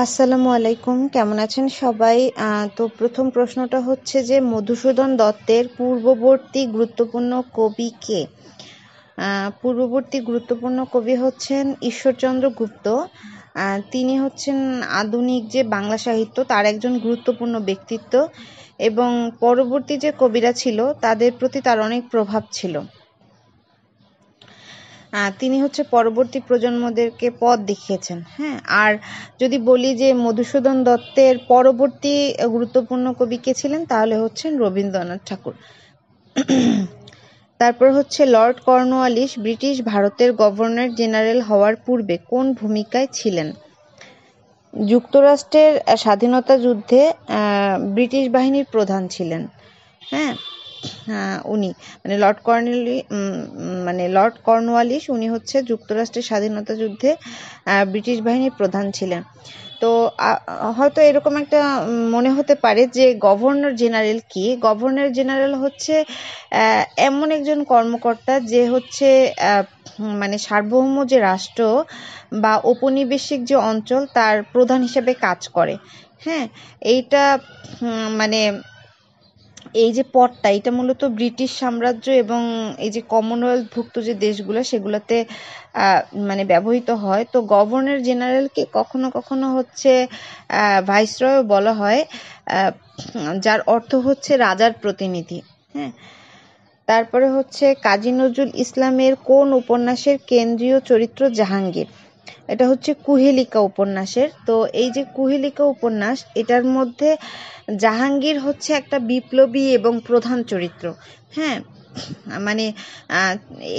আসসালামু আলাইকুম, কেমন আছেন সবাই? তো প্রথম প্রশ্নটা হচ্ছে যে মধুসূদন দত্তের পূর্ববর্তী গুরুত্বপূর্ণ কবি কে? পূর্ববর্তী গুরুত্বপূর্ণ কবি হচ্ছেন ঈশ্বরচন্দ্র গুপ্ত। তিনি হচ্ছেন আধুনিক যে বাংলা সাহিত্য তার একজন গুরুত্বপূর্ণ ব্যক্তিত্ব, এবং পরবর্তী যে কবিরা ছিল তাদের প্রতি তার অনেক প্রভাব ছিল। তিনি হচ্ছে পরবর্তী প্রজন্মদেরকে পথ দেখিয়েছেন। হ্যাঁ, আর যদি বলি যে মধুসূদন দত্তের পরবর্তী গুরুত্বপূর্ণ কবি কে ছিলেন, তাহলে হচ্ছেন রবীন্দ্রনাথ ঠাকুর। তারপর হচ্ছে লর্ড কর্নওয়ালিস ব্রিটিশ ভারতের গভর্নর জেনারেল হওয়ার পূর্বে কোন ভূমিকায় ছিলেন? যুক্তরাষ্ট্রের স্বাধীনতা যুদ্ধে ব্রিটিশ বাহিনীর প্রধান ছিলেন। হ্যাঁ, উনি লর্ড কর্নওয়ালিস উনি হচ্ছে যুক্তরাষ্ট্রের স্বাধীনতা যুদ্ধে ব্রিটিশ বাহিনীর প্রধান ছিলেন। তো হয়তো এরকম একটা মনে হতে পারে যে গভর্নর জেনারেল কি? গভর্নর জেনারেল হচ্ছে এমন একজন কর্মকর্তা যে হচ্ছে সার্বভৌম যে রাষ্ট্র বা ঔপনিবেশিক যে অঞ্চল তার প্রধান হিসেবে কাজ করে। হ্যাঁ, এইটা এই যে পদটা, এটা মূলত ব্রিটিশ সাম্রাজ্য এবং এই যে কমনওয়েলথভুক্ত যে দেশগুলো সেগুলোতে ব্যবহৃত হয়। তো গভর্নর জেনারেলকে কখনো কখনো হচ্ছে ভাইসরয় বলা হয়, যার অর্থ হচ্ছে রাজার প্রতিনিধি। হ্যাঁ, তারপরে হচ্ছে কাজী নজরুল ইসলামের কোন উপন্যাসের কেন্দ্রীয় চরিত্র জাহাঙ্গীর? এটা হচ্ছে কুহেলিকা উপন্যাসের। তো এই যে কুহেলিকা উপন্যাস, এটার মধ্যে জাহাঙ্গীর হচ্ছে একটা বিপ্লবী এবং প্রধান চরিত্র। হ্যাঁ,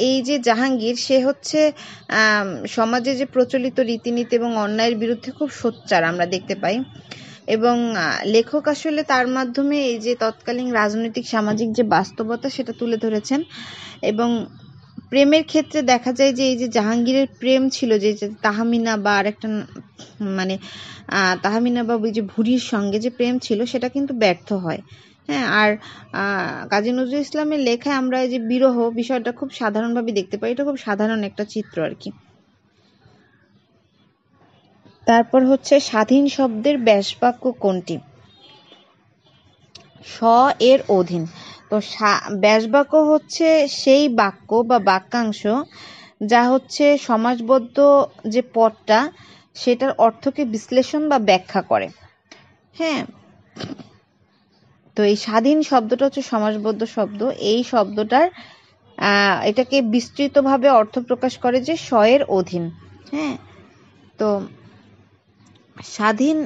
এই যে জাহাঙ্গীর, সে হচ্ছে সমাজে যে প্রচলিত রীতিনীতি এবং অন্যায়ের বিরুদ্ধে খুব সোচ্চার আমরা দেখতে পাই, এবং লেখক আসলে তার মাধ্যমে এই যে তৎকালীন রাজনৈতিক সামাজিক যে বাস্তবতা সেটা তুলে ধরেছেন। এবং প্রেমের ক্ষেত্রে দেখা যায় যে এই যে জাহাঙ্গীরের প্রেম ছিল যে তাহমিনা বা আরেকটা তাহমিনা বা ওই যে ভুরির সঙ্গে যে প্রেম ছিল সেটা কিন্তু ব্যর্থ হয়। হ্যাঁ, আর কাজী নজরুল ইসলামের লেখায় আমরা এই যে বিরহ বিষয়টা খুব সাধারণভাবে দেখতে পাই। এটা খুব সাধারণ একটা চিত্র আর কি। তারপর হচ্ছে স্বাধীন শব্দের ব্যাসবাক্য কোনটি? স এর অধীন। তো ব্যাসবাক্য হচ্ছে সেই বাক্য বা বাক্যাংশ যা হচ্ছে সমাজবদ্ধ যে পদটা সেটার অর্থকে বিশ্লেষণ বা ব্যাখ্যা করে। হ্যাঁ, তো এই স্বাধীন শব্দটা হচ্ছে সমাজবদ্ধ শব্দ। এই শব্দটার এটাকে বিস্তৃতভাবে অর্থ প্রকাশ করে যে স এর অধীন। হ্যাঁ, তো স্বাধীন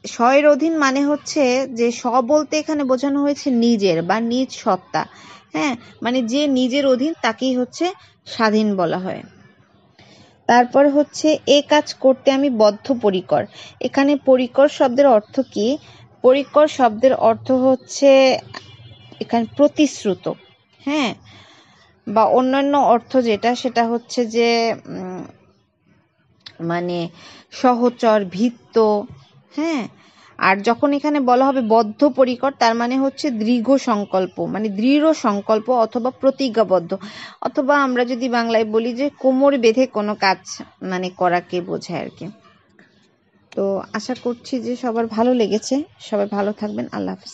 স এর অধীন মানে হচ্ছে যে স বলতে এখানে বোঝানো হয়েছে নিজের বা নিজ সত্তা। হ্যাঁ, যে নিজের অধীন তাকেই হচ্ছে স্বাধীন বলা হয়। তারপর হচ্ছে এ কাজ করতে আমি বদ্ধপরিকর। এখানে পরিকর শব্দের অর্থ কি? পরিকর শব্দের অর্থ হচ্ছে এখানে প্রতিশ্রুত। হ্যাঁ, বা অন্যান্য অর্থ যেটা সেটা হচ্ছে যে সহচর, ভিত্ত। হ্যাঁ, আর যখন এখানে বলা হবে বদ্ধপরিকর, তার মানে হচ্ছে দৃঢ় সংকল্প, দৃঢ় সংকল্প অথবা প্রতিজ্ঞাবদ্ধ, অথবা আমরা যদি বাংলায় বলি যে কোমর বেঁধে কোনো কাজ করাকে বোঝায় আর কি। তো আশা করছি যে সবার ভালো লেগেছে। সবাই ভালো থাকবেন। আল্লাহ হাফেজ।